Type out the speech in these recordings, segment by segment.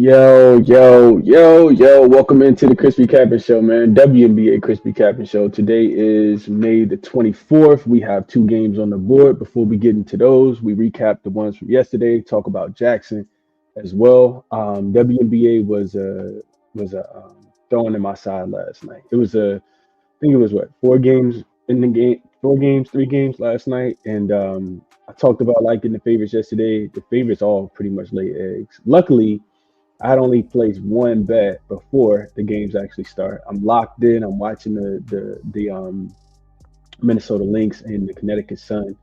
Yo. Welcome into the ChrisBeCappinn Show, man. WNBA ChrisBeCappinn Show. Today is May the 24th. We have two games on the board. Before we get into those, we recap the ones from yesterday, talk about jaXon as well. WNBA was a thorn in my side last night. I think it was what, four games in the game, four games, three games last night. And I talked about liking the favorites yesterday. The favorites all pretty much lay eggs. Luckily, I had only placed one bet before the games actually start. I'm locked in. I'm watching the Minnesota Lynx and the Connecticut Sun,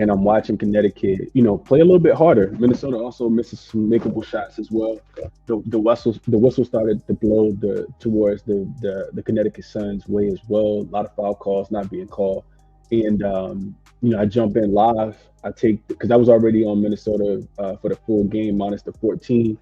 and I'm watching Connecticut, play a little bit harder. Minnesota also misses some makeable shots as well. The whistle started to blow towards the Connecticut Sun's way as well. A lot of foul calls not being called, and I jump in live. I take because I was already on Minnesota for the full game minus the 14.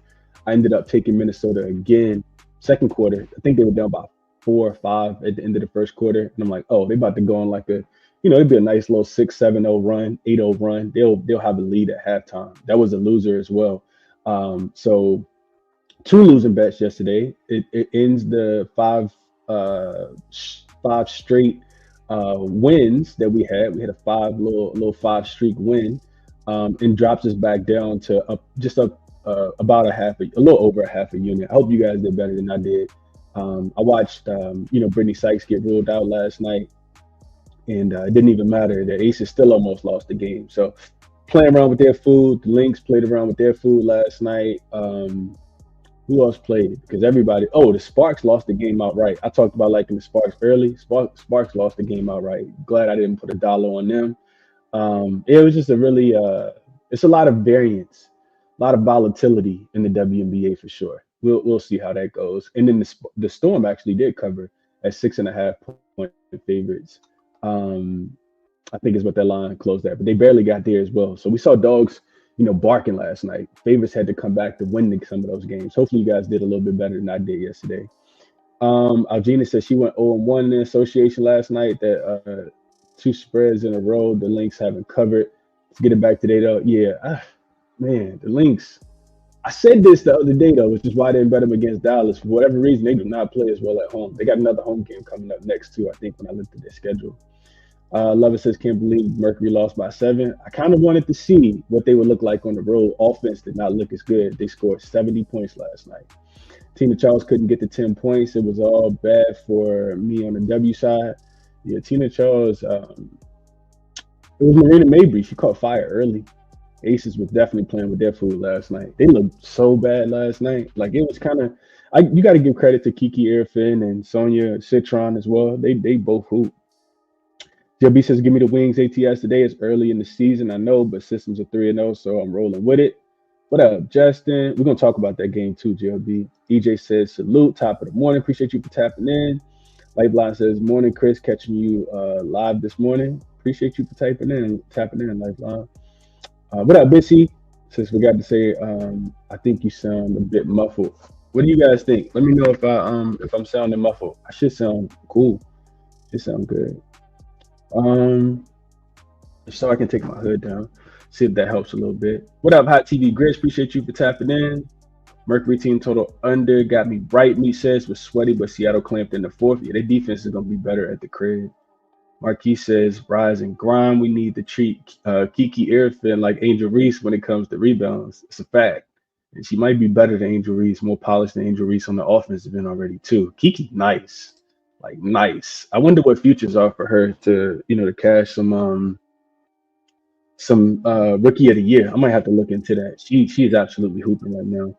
I ended up taking Minnesota again, second quarter. I think they were down by 4 or 5 at the end of the first quarter. And I'm like, oh, they about to go on like it'd be a nice little 6-7-0 run, 8-0 run. They'll have a lead at halftime. That was a loser as well. So two losing bets yesterday. It ends the five straight wins that we had. We had a little five streak win, and drops us back down to up about a little over a half a unit. I hope you guys did better than I did. I watched, Brittany Sykes get ruled out last night, and it didn't even matter. The Aces still almost lost the game. So playing around with their food. The Lynx played around with their food last night. Who else played? Because everybody. Oh, the Sparks lost the game outright. I talked about liking the Sparks early. Sparks lost the game outright. Glad I didn't put a dollar on them. It was just it's a lot of variance. A lot of volatility in the WNBA for sure. We'll see how that goes. And then the Storm actually did cover at 6.5 point favorites. I think is what that line closed at, but they barely got there as well. So we saw dogs, barking last night. Favorites had to come back to win some of those games. Hopefully you guys did a little bit better than I did yesterday. Algina said she went 0-1 in the association last night. That two spreads in a row the Lynx haven't covered. Let's get it back today though. Yeah. Man, the Lynx. I said this the other day, though, which is why I didn't bet them against Dallas. For whatever reason, they do not play as well at home. They got another home game coming up next, too, I think, when I looked at their schedule. Lover says, can't believe Mercury lost by 7. I kind of wanted to see what they would look like on the road. Offense did not look as good. They scored 70 points last night. Tina Charles couldn't get to 10 points. It was all bad for me on the W side. Yeah, Tina Charles, it was Marina Mabry. She caught fire early. Aces was definitely playing with their food last night. They looked so bad last night. Like it was kind of, you got to give credit to Kiki Airfin and Sonia Citron as well. They both hoop. JB says, give me the Wings ATS today. It's early in the season, I know, but systems are 3-0, so I'm rolling with it. What up, Justin? We're going to talk about that game too, JB. EJ says, salute, top of the morning. Appreciate you for tapping in. Lifeline says, morning, Chris, catching you live this morning. Appreciate you for tapping in, Lifeline. What up, Bissy? Since we got to say, I think you sound a bit muffled. What do you guys think? Let me know if I'm sounding muffled. I should sound cool. Should sound good. So I can take my hood down. See if that helps a little bit. What up, Hot TV Grits? Appreciate you for tapping in. Mercury team total under got me right. Me says was sweaty, but Seattle clamped in the fourth. Yeah, their defense is gonna be better at the crib. Marquis says, rise and grind. We need to treat Kiki Airfin like Angel Reese when it comes to rebounds. It's a fact. And she might be better than Angel Reese, more polished than Angel Reese on the offensive end already, too. Kiki, nice. Like, nice. I wonder what futures are for her to cash some rookie of the year. I might have to look into that. She is absolutely hooping right now.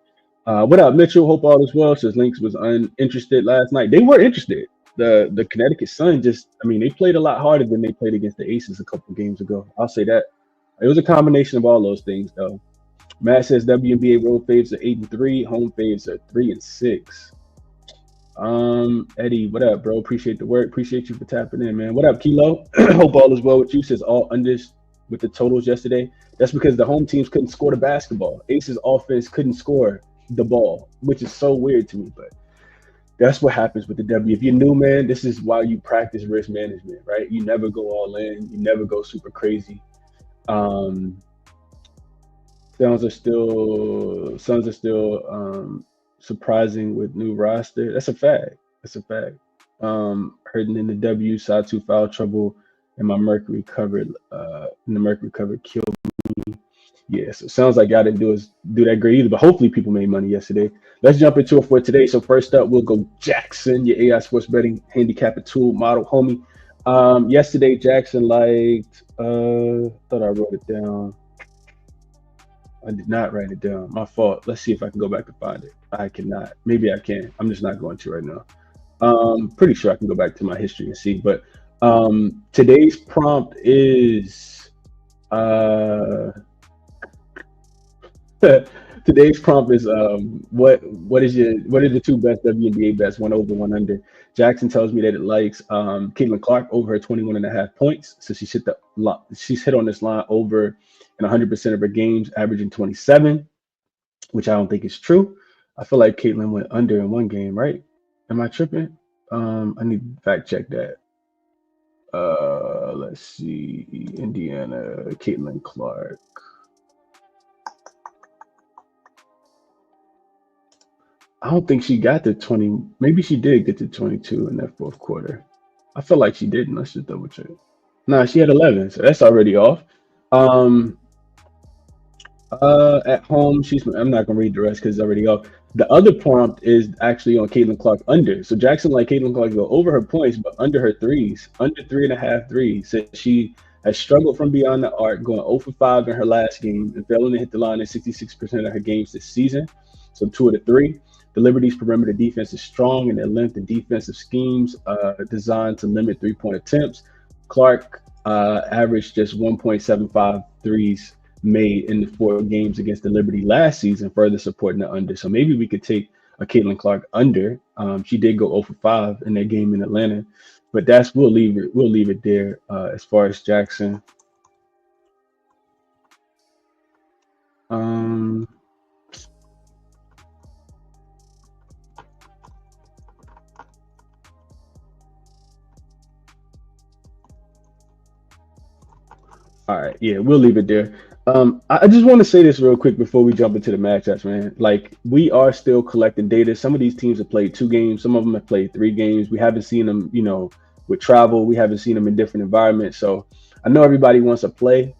What up, Mitchell? Hope all is well. Says Lynx was uninterested last night. They were interested. The Connecticut Sun they played a lot harder than they played against the Aces a couple games ago. I'll say that. It was a combination of all those things, though. Matt says WNBA road faves are 8-3, home faves are 3-6. Eddie, what up, bro? Appreciate the work. Appreciate you for tapping in, man. What up, Kilo? Hope all is well with you. Says all unders with the totals yesterday. That's because the home teams couldn't score the basketball. Aces offense couldn't score the ball, which is so weird to me, but that's what happens with the W. If you're new, man, this is why you practice risk management, right? You never go all in. You never go super crazy. Suns are still surprising with new roster. That's a fact. That's a fact. Hurting in the W, side two foul trouble, and my Mercury covered. And the Mercury covered killed. Yeah, so it sounds like I didn't do that great either, but hopefully people made money yesterday. Let's jump into it for today. So first up, we'll go jaXon, your AI sports betting handicap tool model, homie. Yesterday jaXon liked. Thought I wrote it down. I did not write it down. My fault. Let's see if I can go back and find it. I cannot. Maybe I can. I'm just not going to right now. Pretty sure I can go back to my history and see. But today's prompt is today's prompt is what are the two best WNBA bets, one over, one under. jaXon tells me that it likes Caitlin Clark over her 21.5 points. So she's hit on this line over in 100% of her games, averaging 27, which I don't think is true. I feel like Caitlin went under in one game, right? Am I tripping? I need to fact check that. Let's see. Indiana, Caitlin Clark. I don't think she got to 20. Maybe she did get to 22 in that fourth quarter. I feel like she didn't. Let's just double check. Nah, she had 11, so that's already off. Um, at home, I'm not gonna read the rest because it's already off. The other prompt is actually on Caitlin Clark under. So jaXon like Caitlin Clark go over her points, but under her threes, under 3.5 threes. So she has struggled from beyond the arc, going 0 for 5 in her last game and failing to hit the line in 66% of her games this season. So 2 of the 3. The Liberty's perimeter defense is strong in their length and defensive schemes designed to limit three-point attempts. Clark averaged just 1.75 threes made in the 4 games against the Liberty last season, further supporting the under. So maybe we could take a Caitlin Clark under. She did go 0 for 5 in that game in Atlanta, but we'll leave it there as far as jaXon. All right, yeah, we'll leave it there. I just want to say this real quick before we jump into the matchups, man. Like, we are still collecting data. Some of these teams have played 2 games. Some of them have played 3 games. We haven't seen them, with travel. We haven't seen them in different environments. So I know everybody wants to play.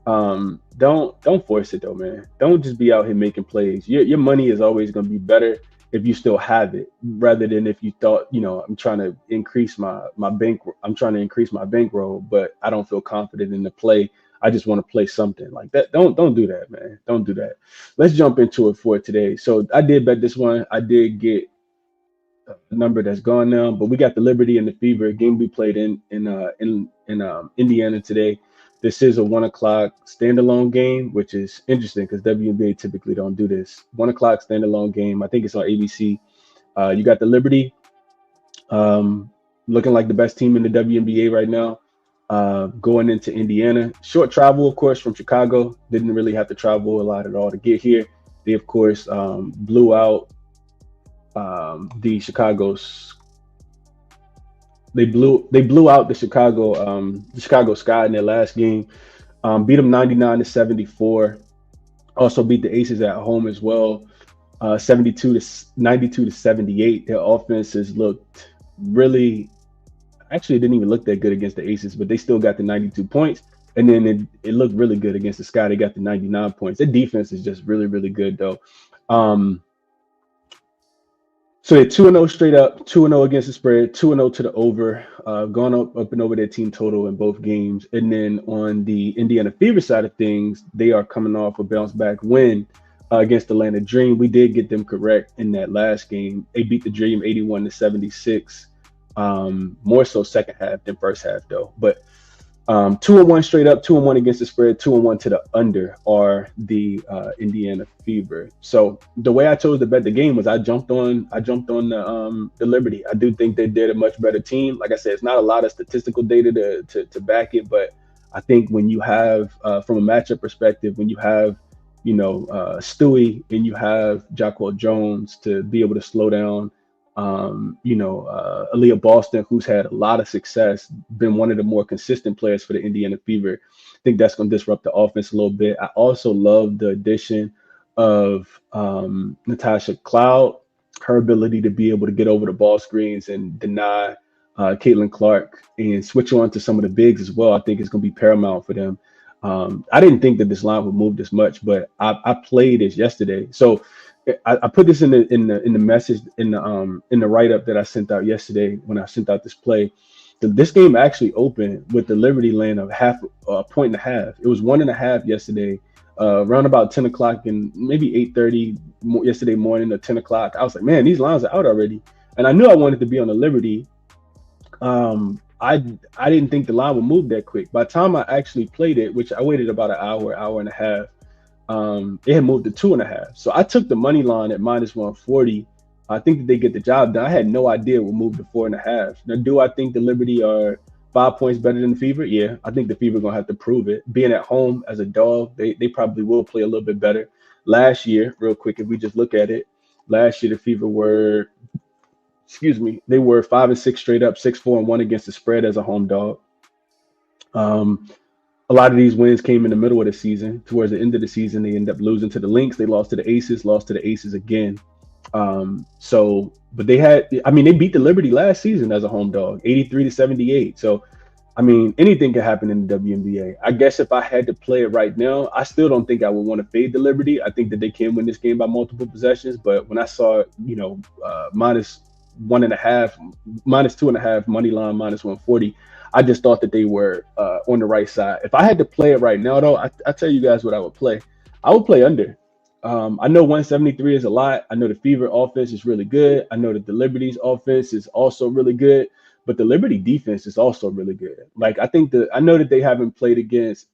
Don't force it though, man. Don't just be out here making plays. Your money is always going to be better if you still have it, rather than if you thought, I'm trying to increase my bankroll, but I don't feel confident in the play. I just want to play something like that. Don't do that, man. Don't do that. Let's jump into it for today. So I did bet this one. I did get a number that's gone now, but we got the Liberty and the Fever game we played in Indiana today. This is a 1 o'clock standalone game, which is interesting because WNBA typically don't do this. 1 o'clock standalone game. I think it's on ABC. You got the Liberty looking like the best team in the WNBA right now, going into Indiana. Short travel, of course, from Chicago. Didn't really have to travel a lot at all to get here. They, of course, blew out the Chicago's. They blew out the Chicago Sky in their last game. Beat them 99-74. Also beat the Aces at home as well, 92-78. Their offenses looked really, actually, it didn't even look that good against the Aces, but they still got the 92 points. And then it looked really good against the Sky. They got the 99 points. Their defense is just really, really good though. So they're 2-0 straight up, 2-0 against the spread, 2-0 to the over, gone up and over their team total in both games. And then on the Indiana Fever side of things, they are coming off a bounce back win against Atlanta Dream. We did get them correct in that last game. They beat the Dream 81-76, more so second half than first half though. But 2-1 straight up, 2-1 against the spread, 2-1 to the under are the Indiana Fever. So the way I chose to bet the game was I jumped on the Liberty. I do think they did a much better team. Like I said, it's not a lot of statistical data to back it, but I think when you have from a matchup perspective, when you have Stewie and you have Jacquel Jones to be able to slow down Aaliyah Boston, who's had a lot of success, been one of the more consistent players for the Indiana Fever. I think that's going to disrupt the offense a little bit. I also love the addition of Natasha Cloud. her ability to be able to get over the ball screens and deny Caitlin Clark and switch on to some of the bigs as well, I think is going to be paramount for them. I didn't think that this line would move this much, but I played this yesterday. So I put this in the message in the write up that I sent out yesterday when I sent out this play. This game actually opened with the Liberty laying of half a point and a half. It was 1.5 yesterday, around about 10 o'clock and maybe 8:30 yesterday morning or 10 o'clock. I was like, man, these lines are out already, and I knew I wanted to be on the Liberty. I didn't think the line would move that quick. By the time I actually played it, which I waited about an hour and a half, it had moved to 2.5. So I took the money line at -140. I think that they get the job done. I had no idea it would move to 4.5. Now, do I think the Liberty are 5 points better than the Fever? Yeah, I think the Fever gonna have to prove it. Being at home as a dog, they probably will play a little bit better. Last year, real quick, if we just look at it, last year the Fever were, they were 5-6 straight up, 6-4-1 against the spread as a home dog. A lot of these wins came in the middle of the season. Towards the end of the season, they ended up losing to the Lynx. They lost to the Aces again. But they beat the Liberty last season as a home dog, 83-78. So, anything can happen in the WNBA. I guess if I had to play it right now, I still don't think I would want to fade the Liberty. I think that they can win this game by multiple possessions. But when I saw, -1.5, -2.5 money line, -140, I just thought that they were on the right side. If I had to play it right now, though, I tell you guys what I would play. I would play under. I know 173 is a lot. I know the Fever offense is really good. I know that the Liberty's offense is also really good, but the Liberty defense is also really good. Like, I know that they haven't playing against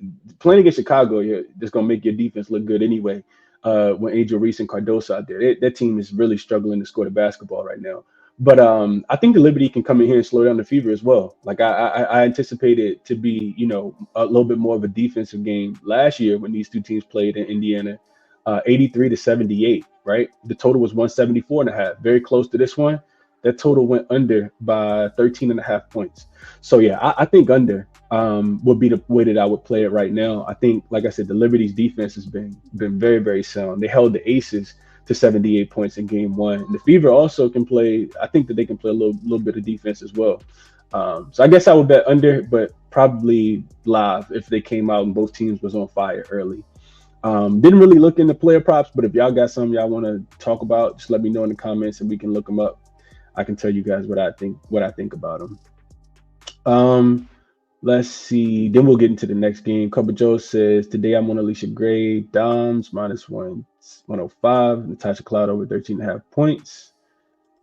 Chicago. Yeah, that's gonna make your defense look good anyway. When Angel Reese and Cardoso out there, that team is really struggling to score the basketball right now. But I think the Liberty can come in here and slow down the Fever as well. Like, I anticipate it to be, a little bit more of a defensive game last year when these two teams played in Indiana. 83-78, right? The total was 174.5, very close to this one. That total went under by 13.5 points. So yeah, I think under would be the way that I would play it right now. I think, like I said, the Liberty's defense has been very, very sound. They held the Aces to 78 points in game one. The Fever also can play. I think that they can play a little bit of defense as well. So I guess I would bet under, but probably live if they came out and both teams was on fire early. Didn't really look into player props, but if y'all got something y'all want to talk about, just let me know in the comments and we can look them up. I can tell you guys what I think about them. Let's see. Then we'll get into the next game. Cubba Joe says, today I'm on Alicia Gray, Doms, -105, Natasha Cloud over 13.5 points.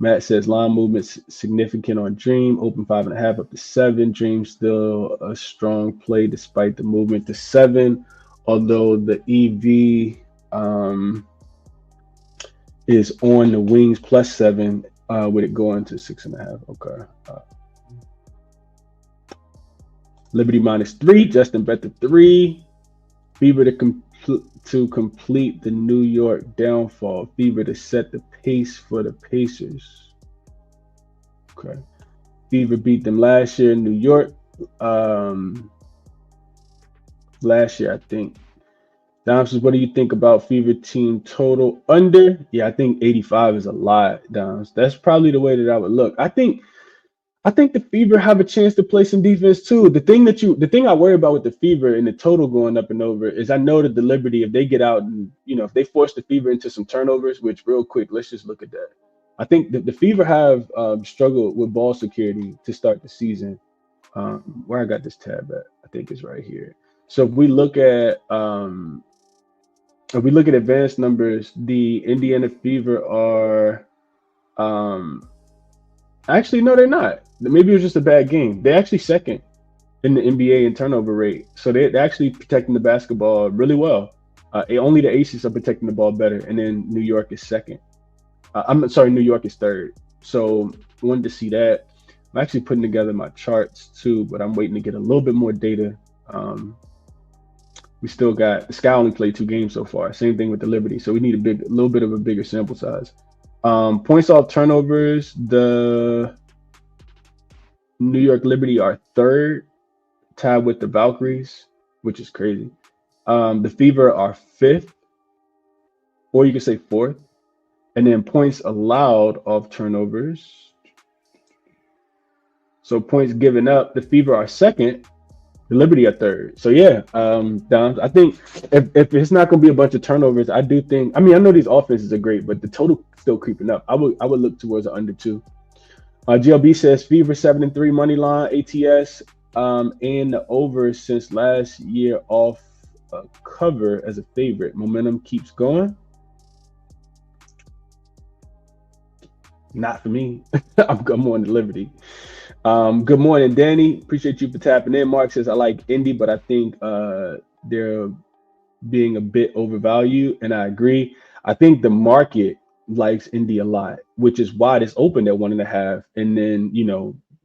Matt says, line movement significant on Dream, open 5.5 up to 7. Dream still a strong play despite the movement to 7. Although the EV is on the wings +7, with it going to 6.5. Okay. Liberty -3. Justin bet the 3. Fever to complete the New York downfall. Fever to set the pace for the Pacers. Okay. Fever beat them last year in New York. Last year, I think. Dom says, what do you think about Fever team total under? Yeah, I think 85 is a lot, Dom. That's probably the way that I would look. I think the Fever have a chance to play some defense too. The thing I worry about with the Fever and the total going up and over is I know that the Liberty, if they get out and, if they force the Fever into some turnovers, which real quick, let's just look at that. I think that the Fever have struggled with ball security to start the season. Where I got this tab at, I think it's right here. So if we look at advanced numbers, the Indiana Fever are actually, no, they're not. Maybe it was just a bad game. They're actually second in the NBA in turnover rate. So they're actually protecting the basketball really well. Only the Aces are protecting the ball better, and then New York is second. New York is third. So I wanted to see that. I'm actually putting together my charts too, but I'm waiting to get a little bit more data. We still got the Sky only played 2 games so far. Same thing with the Liberty. So we need a little bit of a bigger sample size. Points off turnovers, the New York Liberty are third, tied with the Valkyries, which is crazy. The Fever are fifth, or you could say fourth. And then points allowed off turnovers. So points given up, the Fever are second, the Liberty are third. So yeah, Dom, I think if it's not going to be a bunch of turnovers, I do think. I mean, I know these offenses are great, but the total still creeping up. I would look towards the under two. GLB says Fever 7-3 money line ATS, and the over since last year off cover as a favorite. Momentum keeps going. Not for me. I'm on the Liberty. Good morning, Danny. Appreciate you for tapping in. Mark says I like Indy, but I think they're being a bit overvalued, and I agree. I think the market likes Indy a lot, which is why it's opened at 1.5. And then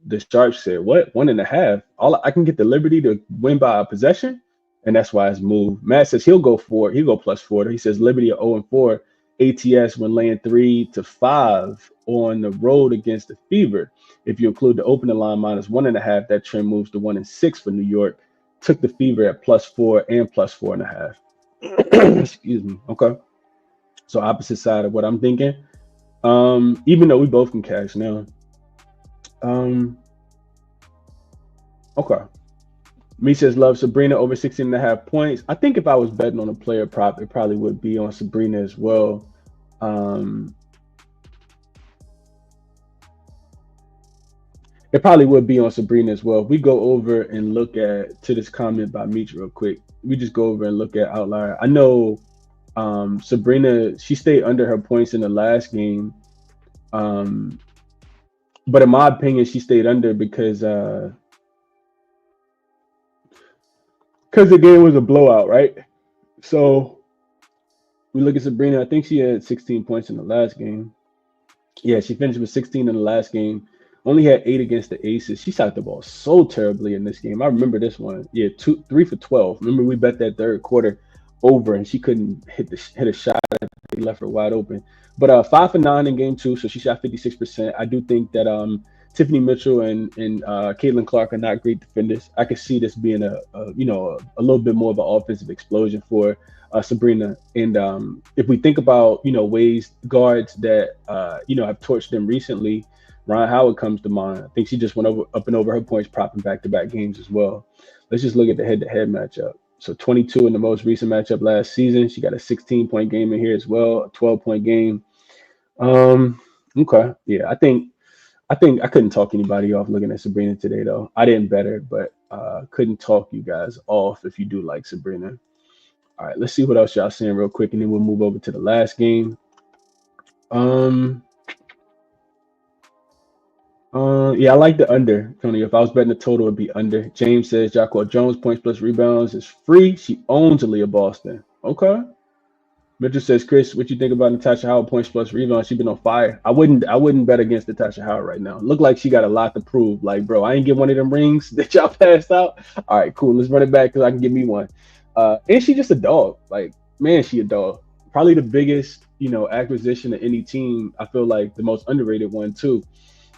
the Sharps said, "What 1.5? All I can get the Liberty to win by a possession," and that's why it's moved. Matt says he'll go for it. He'll go +4. He says Liberty are 0-4 ATS when laying 3 to 5 on the road against the Fever. If you include the opening line -1.5, that trend moves to 1-6 for New York. Took the Fever at +4 and +4.5. Excuse me. Okay. So opposite side of what I'm thinking. Even though we both can cash now. Okay. Me says love Sabrina over 16.5 points. I think if I was betting on a player prop, it probably would be on Sabrina as well. It probably would be on Sabrina as well. If we go over and look to this comment by Meech real quick, we just go over and look at Outlier. I know Sabrina, she stayed under her points in the last game. But in my opinion, she stayed under because the game was a blowout, right? So we look at Sabrina. I think she had 16 points in the last game. Yeah, she finished with 16 in the last game. Only had 8 against the Aces. She shot the ball so terribly in this game. I remember this one. Yeah, 3 for 12. Remember we bet that third quarter over, and she couldn't hit a shot. They left her wide open. But 5 for 9 in game 2, so she shot 56%. I do think that Tiffany Mitchell and Caitlin Clark are not great defenders. I could see this being a little bit more of an offensive explosion for Sabrina. And if we think about ways guards that have torched them recently, Ron Howard comes to mind. I think she just went up and over her points propping back-to-back games as well. Let's just look at the head-to-head matchup. So 22 in the most recent matchup last season. She got a 16-point game in here as well, a 12-point game. Okay, yeah, I think I couldn't talk anybody off looking at Sabrina today, though. I didn't bet her, but couldn't talk you guys off if you do like Sabrina. All right, let's see what else y'all seeing real quick, and then we'll move over to the last game. Yeah, I like the under, Tony. If I was betting the total, it'd be under. James says Jacqueline Jones points plus rebounds is free. She owns Aaliyah Boston. Okay. Mitchell says, Chris, what you think about Natasha Howard points plus rebounds? She's been on fire. I wouldn't bet against Natasha Howard right now. Look like she got a lot to prove. Like, bro, I ain't get one of them rings that y'all passed out. All right, cool. Let's run it back because I can give me one. And she just a dog. Like, man, she a dog. Probably the biggest, acquisition of any team. I feel like the most underrated one too.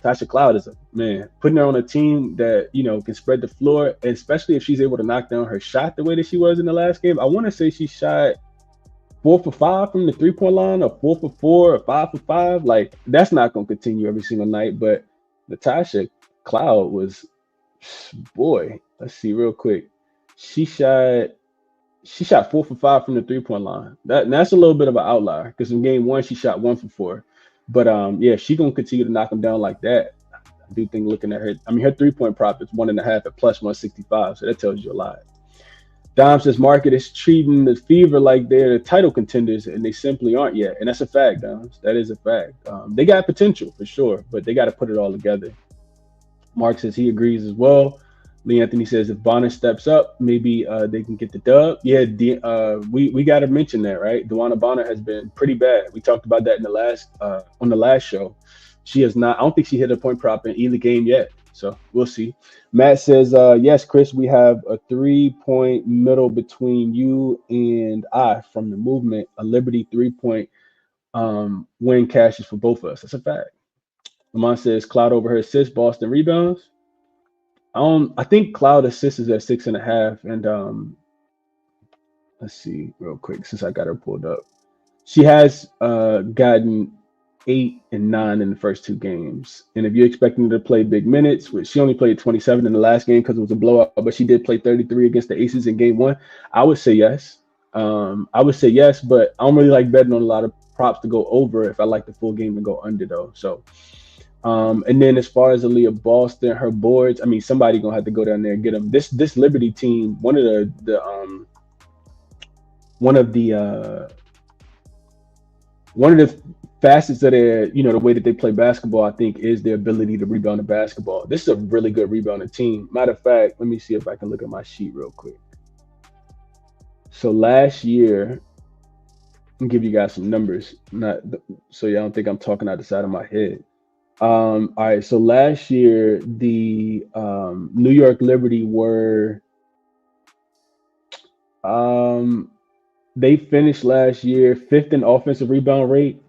Tasha Cloud is putting her on a team that, can spread the floor, and especially if she's able to knock down her shot the way that she was in the last game. I want to say she shot 4 for 5 from the 3-point line, or 4 for 4, or 5 for 5. Like, that's not going to continue every single night. But Natasha Cloud was, boy, let's see real quick. She shot 4 for 5 from the 3-point line. That's a little bit of an outlier because in game 1 she shot 1 for 4. But yeah, she's gonna continue to knock them down like that. I do think looking at her, her 3-point prop is 1.5 at plus 165, so that tells you a lot. Dom says market is treating the Fever like they're the title contenders, and they simply aren't yet. And that's a fact, Dom. That is a fact. They got potential for sure, but they got to put it all together. Mark says he agrees as well. Lee Anthony says if Bonner steps up, maybe they can get the dub. Yeah, we got to mention that, right? DeWanna Bonner has been pretty bad. We talked about that in the last on the last show. She has not. I don't think she hit a point prop in either game yet. So we'll see. Matt says, yes, Chris, we have a 3-point middle between you and I from the movement. A Liberty 3-point win cashes for both of us. That's a fact. Lamont says Cloud over her assists, Boston rebounds. I think Cloud assists is at 6.5, and let's see real quick since I got her pulled up. She has gotten 8 and 9 in the first two games. And if you're expecting her to play big minutes, which she only played 27 in the last game because it was a blowout, but she did play 33 against the Aces in game one, I would say yes. I would say yes, but I don't really like betting on a lot of props to go over if I like the full game to go under though. So and then as far as Aaliyah Boston, her boards, I mean somebody gonna have to go down there and get them. This Liberty team, one of the one of the facets of their, the way that they play basketball, I think, is their ability to rebound the basketball. This is a really good rebounding team. Matter of fact, let me see if I can look at my sheet real quick. So last year, I'll give you guys some numbers, not so y'all don't think I'm talking out the side of my head. All right, so last year the New York Liberty were they finished last year fifth in offensive rebound rate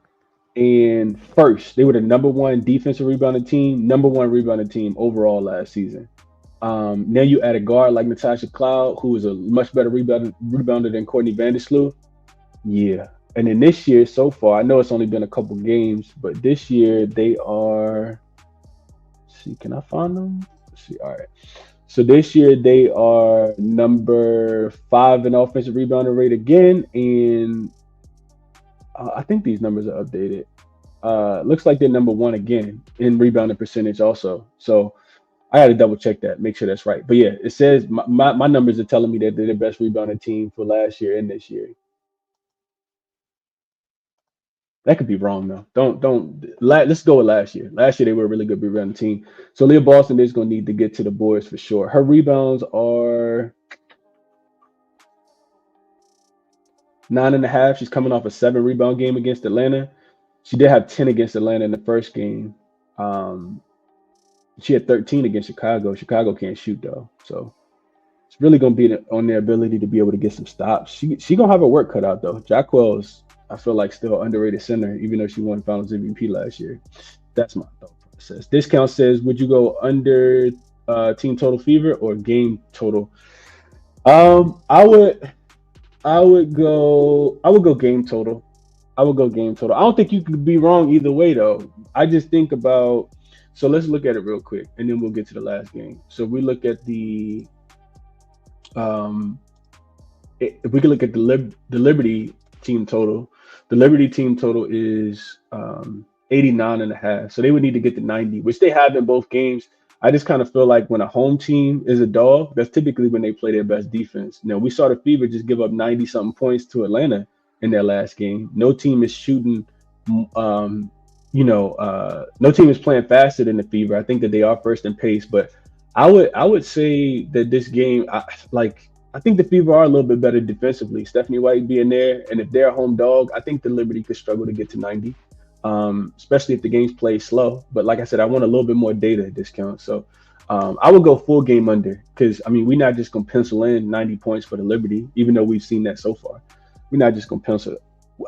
and first. They were the number one defensive rebounding team, number one rebounding team overall last season. Now you add a guard like Natasha Cloud, who is a much better rebounder than Courtney Vandersloot. Yeah. And then this year so far, I know it's only been a couple games, but this year they are, let's see, can I find them? Let's see. All right. So this year they are number 5 in offensive rebounding rate again, and I think these numbers are updated. Looks like they're number 1 again in rebounding percentage also. So I had to double check that, make sure that's right. But yeah, it says my numbers are telling me that they're the best rebounding team for last year and this year. That could be wrong though. Let's go with last year. Last year they were a really good rebounding team. So Leah Boston is going to need to get to the boards for sure. Her rebounds are 9.5. She's coming off a 7 rebound game against Atlanta. She did have 10 against Atlanta in the first game. She had 13 against Chicago. Chicago can't shoot though, so it's really gonna be on their ability to be able to get some stops. She gonna have her work cut out though. Jacquel's, I feel like, still underrated center, even though she won Finals MVP last year. That's my thought process. Discount says, would you go under team total fever or game total? I would go game total. I would go game total. I don't think you could be wrong either way though. I just think about, so let's look at it real quick and then we'll get to the last game. So we look at the if we can look at the Liberty team total, the Liberty team total is 89.5. So they would need to get to 90, which they have in both games. I just kind of feel like when a home team is a dog, that's typically when they play their best defense. Now, we saw the Fever just give up 90-something points to Atlanta in their last game. No team is shooting, no team is playing faster than the Fever. I think that they are first in pace, but I would say that this game, I think the Fever are a little bit better defensively. Stephanie White being there, and if they're a home dog, I think the Liberty could struggle to get to 90. Especially if the game's played slow. But like I said, I want a little bit more data discount. So I would go full game under, because, I mean, we're not just going to pencil in 90 points for the Liberty, even though we've seen that so far. We're not just going to pencil it.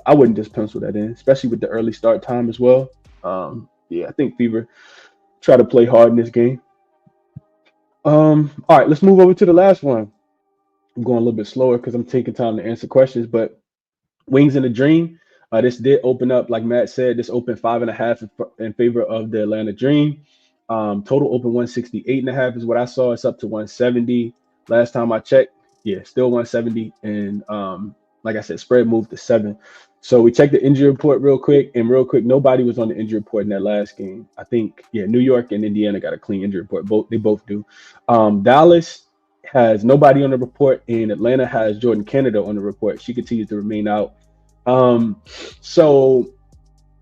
I wouldn't just pencil that in, especially with the early start time as well. I think Fever try to play hard in this game. All right, let's move over to the last one. I'm going a little bit slower because I'm taking time to answer questions, but Wings in a Dream. This did open up, like Matt said, this opened 5.5 in favor of the Atlanta Dream. Total open 168.5 is what I saw. It's up to 170. Last time I checked, still 170. And like I said, spread moved to 7. So we checked the injury report real quick, nobody was on the injury report in that last game. I think, New York and Indiana got a clean injury report. They both do. Dallas has nobody on the report, and Atlanta has Jordan Canada on the report. She continues to remain out. So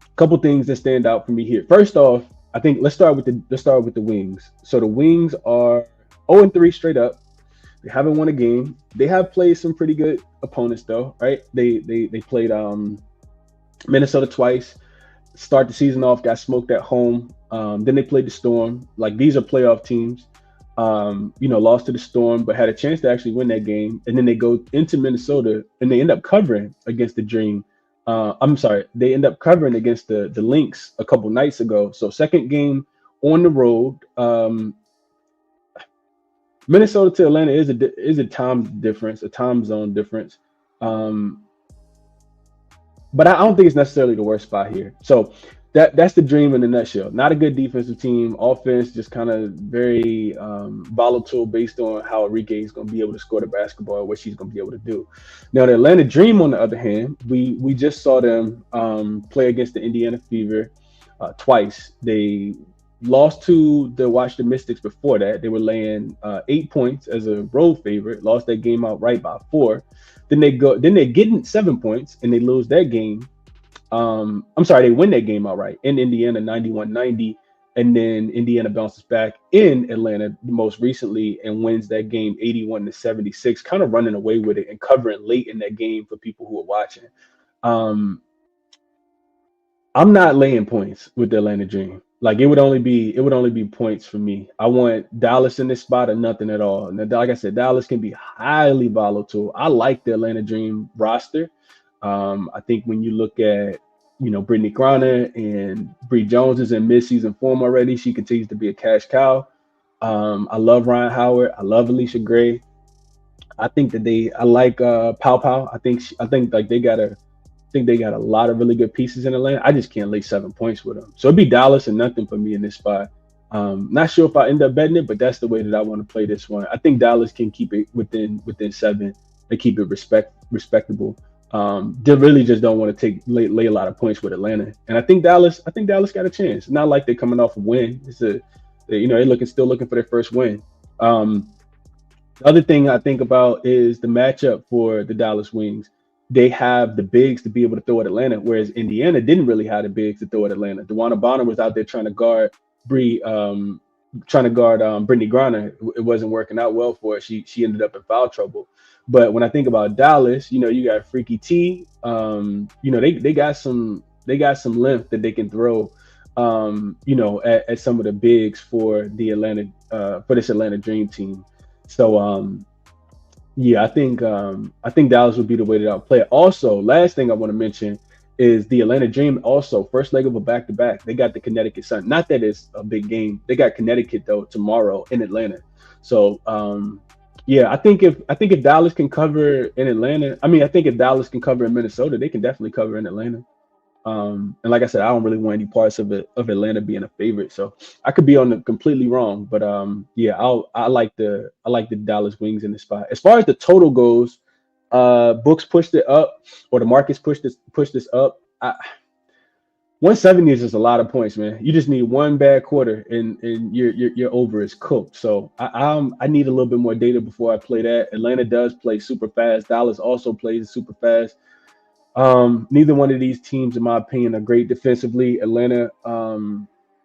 a couple things that stand out for me here. First off, I think let's start with the Wings. So the Wings are 0-3 straight up. They haven't won a game. They have played some pretty good opponents though, right? They played Minnesota twice. Start the season off, got smoked at home. Then they played the Storm. Like, these are playoff teams. Lost to the Storm, but had a chance to actually win that game. And then they go into Minnesota and they end up covering against the Dream. They end up covering against the Lynx a couple nights ago. So second game on the road. Minnesota to Atlanta is a time difference, a time zone difference. But I don't think it's necessarily the worst spot here. So that's the dream in a nutshell. Not a good defensive team. Offense just kind of very volatile based on how Enrique is going to be able to score the basketball, what she's going to be able to do. Now, the Atlanta Dream, on the other hand, we just saw them play against the Indiana Fever twice. They lost to the Washington Mystics before that. They were laying 8 points as a road favorite. Lost that game outright by 4. Then they're getting 7 points and they lose that game. I'm sorry, they win that game outright in Indiana 91-90, and then Indiana bounces back in Atlanta most recently and wins that game 81-76, kind of running away with it and covering late in that game for people who are watching. Um, I'm not laying points with the Atlanta Dream. Like it would only be points for me. I want Dallas in this spot or nothing at all. And like I said, Dallas can be highly volatile. I like the Atlanta Dream roster. I think when you look at, Brittany Griner and Bree Jones is in mid-season form already. She continues to be a cash cow. I love Ryan Howard. I love Alicia Gray. I think that I like Pow Pow. I think like they got a lot of really good pieces in Atlanta. I just can't lay 7 points with them. So it'd be Dallas and nothing for me in this spot. Not sure if I end up betting it, but that's the way that I want to play this one. I think Dallas can keep it within 7 and keep it respectable. They really just don't want to lay a lot of points with Atlanta, and I think Dallas got a chance. It's not like they're coming off a win. They're still looking for their first win. The other thing I think about is the matchup for the Dallas Wings. They have the bigs to be able to throw at Atlanta, whereas Indiana didn't really have the bigs to throw at Atlanta. DeWanna Bonner was out there trying to guard Brittany Griner. It wasn't working out well for her. She ended up in foul trouble. But when I think about Dallas, you got Freaky T. They got some length that they can throw. At some of the bigs for the this Atlanta Dream team. So I think Dallas would be the way that I'll play it. Also, last thing I want to mention is the Atlanta Dream. Also, first leg of a back-to-back. They got the Connecticut Sun. Not that it's a big game. They got Connecticut though tomorrow in Atlanta. So I think if Dallas can cover in Atlanta, I think if Dallas can cover in Minnesota, they can definitely cover in Atlanta. And like I said, I don't really want any parts of Atlanta being a favorite. So I could be on the completely wrong, but I like the Dallas Wings in this spot. As far as the total goes, books pushed it up, or the markets pushed this up. 170 is just a lot of points, man. You just need one bad quarter, and your over is cooked. So I need a little bit more data before I play that. Atlanta does play super fast. Dallas also plays super fast. Neither one of these teams, in my opinion, are great defensively. Atlanta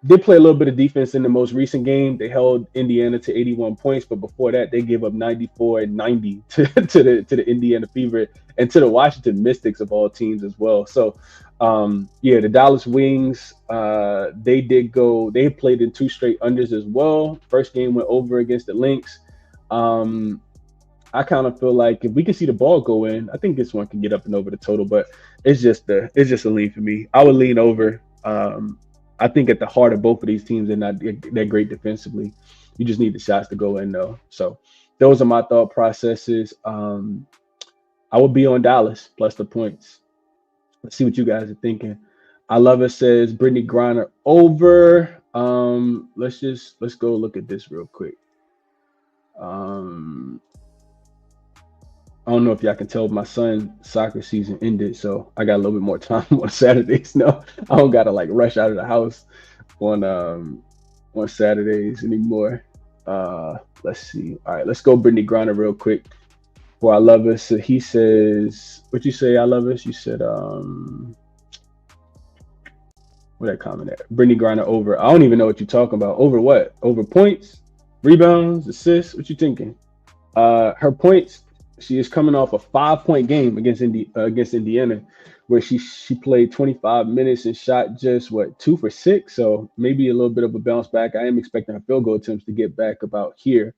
did play a little bit of defense in the most recent game. They held Indiana to 81 points, but before that, they gave up 94 and 90 to the Indiana Fever and to the Washington Mystics of all teams as well. So, the Dallas Wings, they played in 2 straight unders as well. First game went over against the Lynx. I kind of feel like if we can see the ball go in, I think this one can get up and over the total, but it's just a lean for me. I would lean over. I think at the heart of both of these teams, they're not that great defensively. You just need the shots to go in though. So those are my thought processes. I would be on Dallas plus the points. Let's see what you guys are thinking. I love it says Brittany Griner over. Let's go look at this real quick. I don't know if y'all can tell, my son's soccer season ended, so I got a little bit more time on Saturdays now. I don't gotta rush out of the house on Saturdays anymore. Let's see. All right, let's go Brittany Griner real quick. For I love us. So he says, what you say, I love us? You said what that comment at? Brittany Griner over. I don't even know what you're talking about. Over what? Over points, rebounds, assists? What you thinking? Her points. She is coming off a 5-point game against Indiana, where she played 25 minutes and shot just 2 for 6. So maybe a little bit of a bounce back. I am expecting her field goal attempts to get back about here.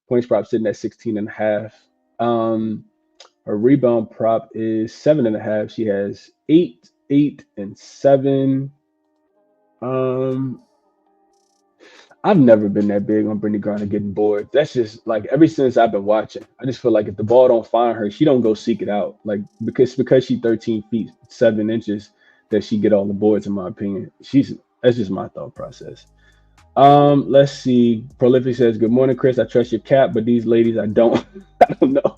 Points prop sitting at 16.5. Her rebound prop is 7.5. She has 8, 8, and 7. I've never been that big on Brittany Griner getting bored. That's just ever since I've been watching. I just feel like if the ball don't find her, she don't go seek it out. Because she's 13 feet 7 inches, that she get all the boards, in my opinion. That's just my thought process. Let's see. Prolific says, "Good morning, Chris. I trust your cap, but these ladies, I don't. I don't know."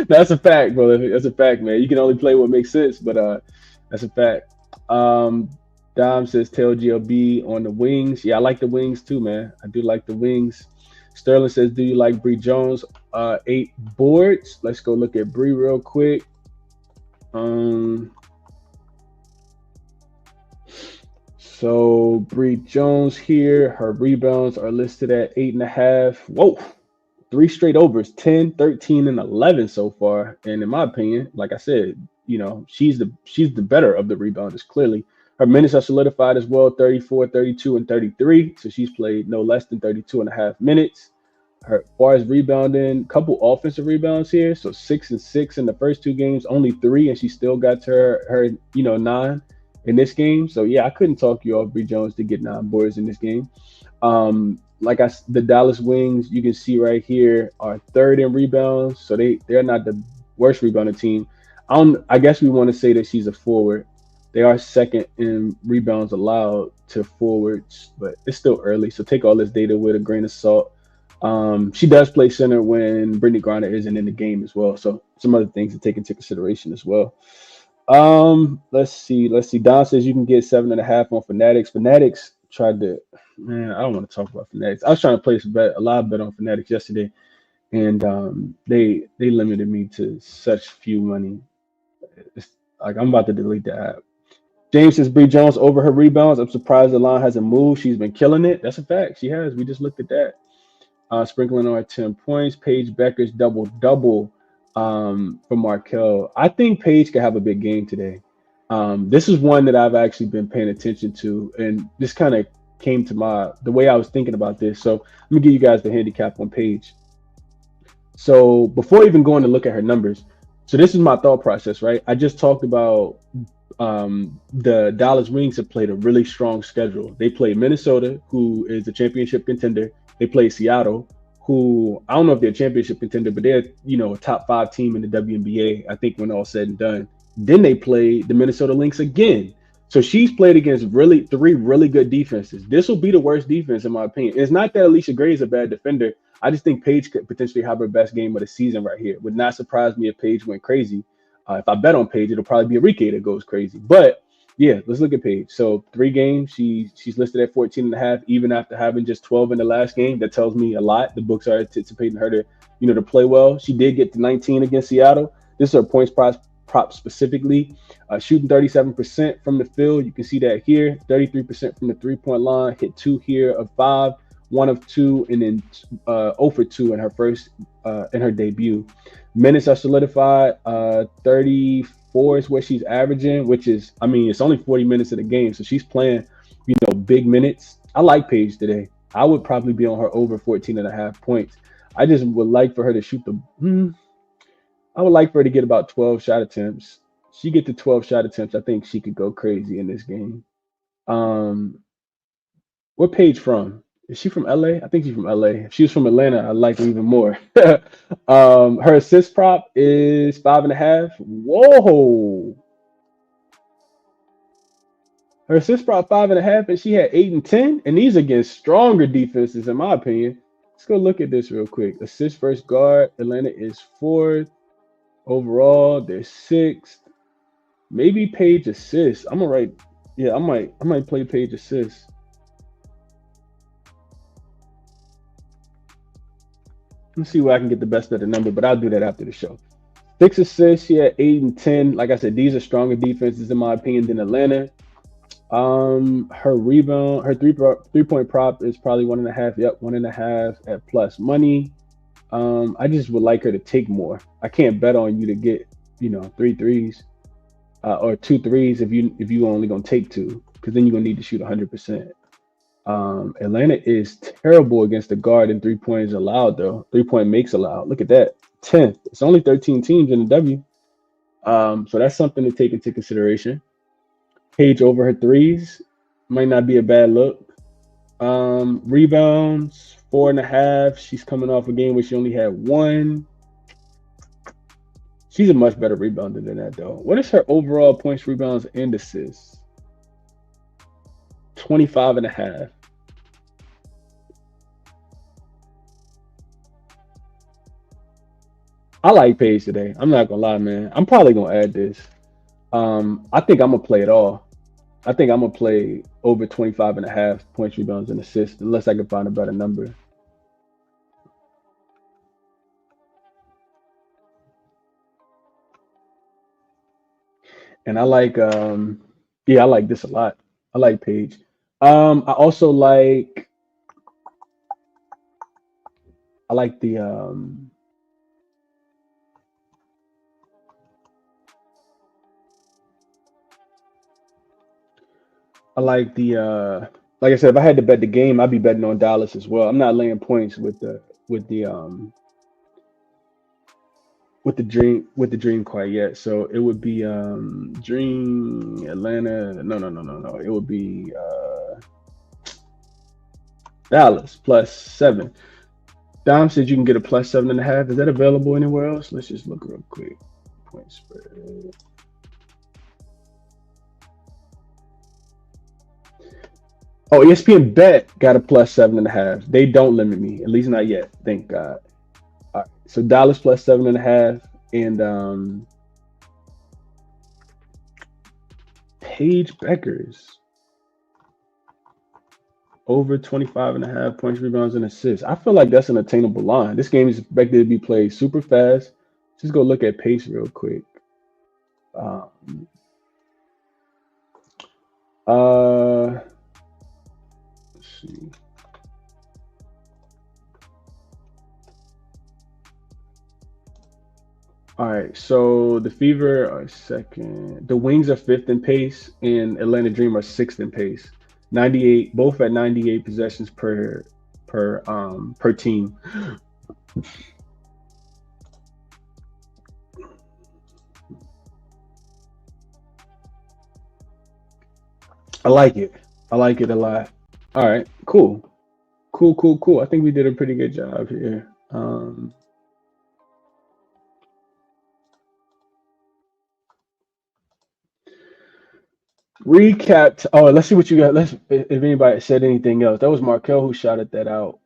That's a fact, Prolific. That's a fact, man. You can only play what makes sense, but that's a fact. Um, Dom says, "Tell GLB on the wings." Yeah, I like the wings too, man. I do like the wings. Sterling says, "Do you like Bree Jones? 8 boards." Let's go look at Bree real quick. So Bree Jones here, her rebounds are listed at 8.5. Whoa, 3 straight overs, 10, 13, and 11 so far. And in my opinion, like I said, she's the better of the rebounders, clearly. Her minutes are solidified as well, 34, 32, and 33. So she's played no less than 32 and a half minutes. Her as far as rebounding, couple offensive rebounds here. So 6 and 6 in the first 2 games, only 3, and she still got to her 9 in this game. So yeah, I couldn't talk you off Bree Jones to get 9 boards in this game. The Dallas Wings, you can see right here, are 3rd in rebounds. So they're not the worst rebounding team. I guess we want to say that she's a forward. They are 2nd in rebounds allowed to forwards, but it's still early. So take all this data with a grain of salt. She does play center when Brittany Griner isn't in the game as well. So some other things to take into consideration as well. Let's see. Don says you can get 7.5 on Fanatics. Fanatics tried to, man, I don't want to talk about Fanatics. I was trying to place a live bet on Fanatics yesterday, and they limited me to such few money. It's like I'm about to delete the app. James says Bree Jones over her rebounds. I'm surprised the line hasn't moved. She's been killing it. That's a fact. She has. We just looked at that. Sprinkling on 10 points. Paige Becker's double for Markel. I think Paige could have a big game today. This is one that I've actually been paying attention to, and this kind of came to the way I was thinking about this. So let me give you guys the handicap on Paige. So before even going to look at her numbers, so this is my thought process, right? I just talked about the Dallas Wings have played a really strong schedule. They play Minnesota, who is a championship contender. They play Seattle, who I don't know if they're a championship contender, but they're a top 5 team in the WNBA, I think, when all said and done. Then they play the Minnesota Lynx again. So she's played against 3 really good defenses. This will be the worst defense, in my opinion. It's not that Alicia Gray is a bad defender. I just think Paige could potentially have her best game of the season right here. Would not surprise me if Paige went crazy. If I bet on Paige, it'll probably be Enrique that goes crazy. But yeah, let's look at Paige. So 3 games, she's listed at 14.5, even after having just 12 in the last game. That tells me a lot. The books are anticipating her to play well. She did get to 19 against Seattle. This is her points prop specifically. Shooting 37% from the field. You can see that here. 33% from the 3-point line. Hit 2 here of 5, 1 of 2, and then 0 for 2 in her debut. Minutes are solidified. 34 is what she's averaging, which is, it's only 40 minutes of the game, so she's playing, big minutes. I like Paige today. I would probably be on her over 14.5 points. I just would like for her to shoot I would like for her to get about 12 shot attempts. She get to 12 shot attempts, I think she could go crazy in this game. What Paige from? Is she from LA? I think she's from LA. If she was from Atlanta, I like her even more. Her assist prop is 5.5. Whoa. Her assist prop 5.5, and she had 8 and 10. And these against stronger defenses, in my opinion. Let's go look at this real quick. Assist first guard. Atlanta is 4th. Overall, they're 6th. Maybe Paige assists. I might play Paige assists. Let's see where I can get the best of the number, but I'll do that after the show. 6 assists, she had 8 and 10. Like I said, these are stronger defenses, in my opinion, than Atlanta. Her rebound, her three-point prop is probably 1.5. Yep, 1.5 at plus money. I just would like her to take more. I can't bet on you to get 3 threes or 2 threes if you only gonna take 2, because then you're gonna need to shoot 100%. Atlanta is terrible against the guard in 3-pointers allowed, though. 3-point makes allowed. Look at that. 10th. It's only 13 teams in the W. So that's something to take into consideration. Paige over her threes might not be a bad look. Rebounds, 4.5. She's coming off a game where she only had 1. She's a much better rebounder than that, though. What is her overall points, rebounds, and assists? 25.5. I like Paige today. I'm not gonna lie, man. I'm probably gonna add this. I think I'm gonna play it all. I think I'm gonna play over 25.5 points, rebounds, and assists, unless I can find a better number. And I like, yeah, I like this a lot. I like Paige. I also I like the, I like the, like I said, if I had to bet the game, I'd be betting on Dallas as well. I'm not laying points with the, with the dream quite yet. So it would be Dream Atlanta. No. It would be Dallas +7. Dom said you can get a +7.5. Is that available anywhere else? Let's just look real quick. Point spread. Oh, ESPN Bet got a +7.5. They don't limit me, at least not yet. Thank God. All right, so Dallas +7.5, and Paige Beckers over 25.5 points, rebounds, and assists. I feel like that's an attainable line. This game is expected to be played super fast. Just go look at pace real quick. Um, let's see. All right, so the Fever are second. The Wings are fifth in pace, and Atlanta Dream are sixth in pace. 98, both at 98 possessions per team. I like it. I like it a lot. All right, cool. I think we did a pretty good job here. Recapped. Oh, let's see what you got. Let's if anybody said anything else. That was Markel who shouted that out.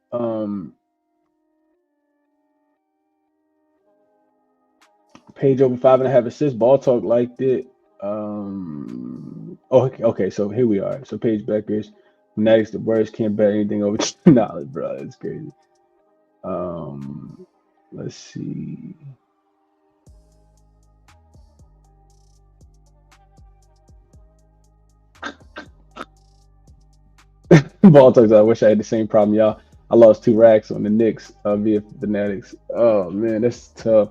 Page over 5.5 assists. Ball Talk liked it. Oh, okay. So here we are. So Paige Beckers, Fanatics the worst. Can't bet anything over $10, bro. It's crazy. Let's see. Ball Talks. I wish I had the same problem, y'all. I lost 2 racks on the Knicks via Fanatics. Oh man, that's tough.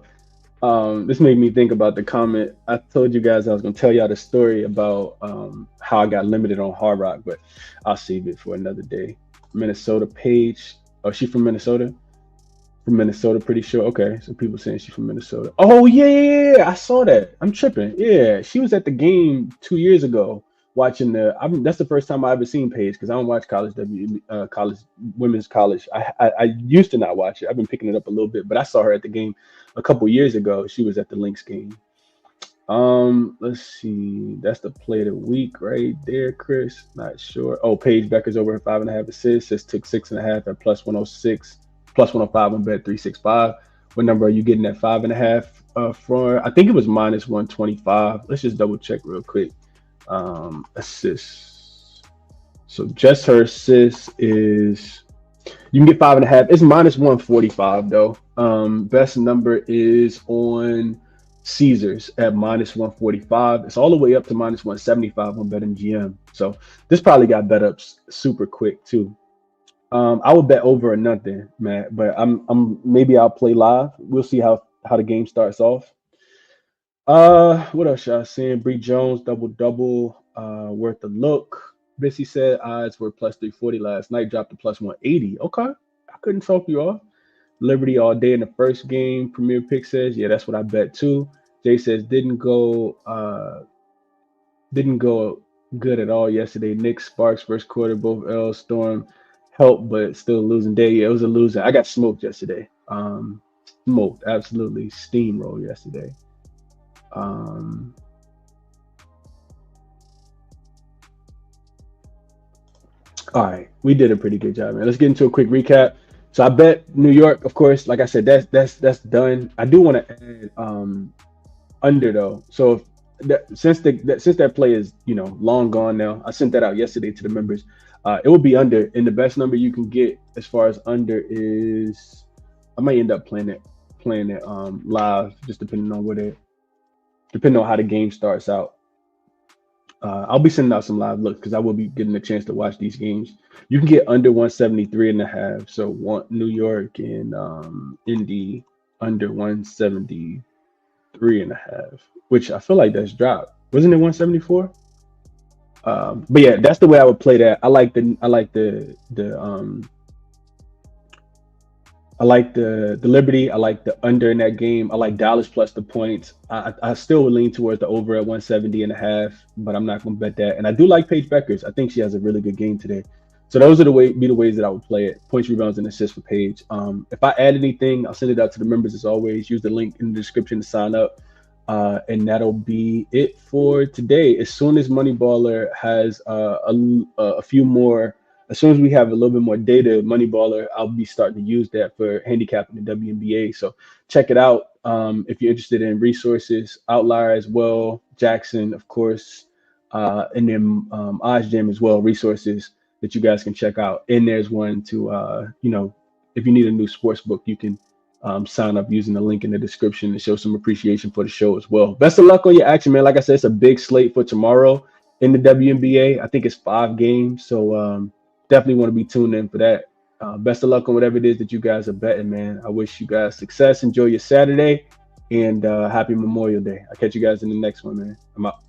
This made me think about the comment. I told you guys I was gonna tell y'all the story about how I got limited on Hard Rock, but I'll save it for another day. Minnesota Page. Oh, she from Minnesota? From Minnesota, pretty sure. Okay, so people saying she's from Minnesota. Oh yeah. I saw that. I'm tripping. Yeah, she was at the game 2 years ago watching the. That's the first time I ever seen Paige because I don't watch college women's college. I used to not watch it. I've been picking it up a little bit, but I saw her at the game a couple years ago. She was at the Lynx game. Let's see. That's the play of the week right there, Chris. Not sure. Oh, Paige Becker's over 5.5 assists. Just took 6.5 at +106, +105 on Bet 365. What number are you getting at 5.5 for? I think it was -125. Let's just double check real quick. Assists. So just her assist is you can get 5.5. It's -145 though. Best number is on Caesars at -145. It's all the way up to -175 on BetMGM. So this probably got bet up super quick too. I would bet over or nothing, Matt. But I'm maybe I'll play live. We'll see how the game starts off. What else y'all seeing? Bree Jones double, worth a look. Bissy said odds were +340 last night, dropped to +180. Okay, I couldn't talk you off. Liberty all day in the first game. Premier Pick says, yeah, that's what I bet too. Jay says didn't go good at all yesterday. Nick Sparks first quarter, both L Storm helped, but still losing day. Yeah, it was a loser. I got smoked yesterday. Smoked, absolutely steamrolled yesterday. All right, we did a pretty good job, man. Let's get into a quick recap. So I bet New York, of course, like I said, that's done. I do want to add under though. So if since that play is long gone now, I sent that out yesterday to the members. It will be under, and the best number you can get as far as under is I might end up playing it live, just depending on how the game starts out. I'll be sending out some live looks because I will be getting a chance to watch these games. You can get under 173.5. So one New York and Indy under 173.5, which I feel like that's dropped. Wasn't it 174? But yeah, that's the way I would play that. I like the Liberty. I like the under in that game. I like Dallas plus the points. I still would lean towards the over at 170.5, but I'm not going to bet that. And I do like Paige Beckers. I think she has a really good game today. So those are the ways that I would play it. Points, rebounds, and assists for Paige. If I add anything, I'll send it out to the members as always. Use the link in the description to sign up. And that'll be it for today. As soon as Moneyballer has a few more, as soon as we have a little bit more data, Moneyballer, I'll be starting to use that for handicapping the WNBA. So check it out if you're interested in resources, Outlier as well, jaXon, of course, and then OddsJam as well, resources that you guys can check out. And there's one to, if you need a new sports book, you can sign up using the link in the description to show some appreciation for the show as well. Best of luck on your action, man. Like I said, it's a big slate for tomorrow in the WNBA. I think it's 5 games, so definitely want to be tuned in for that. Best of luck on whatever it is that you guys are betting, man. I wish you guys success. Enjoy your Saturday, and happy Memorial Day. I'll catch you guys in the next one, man. I'm out.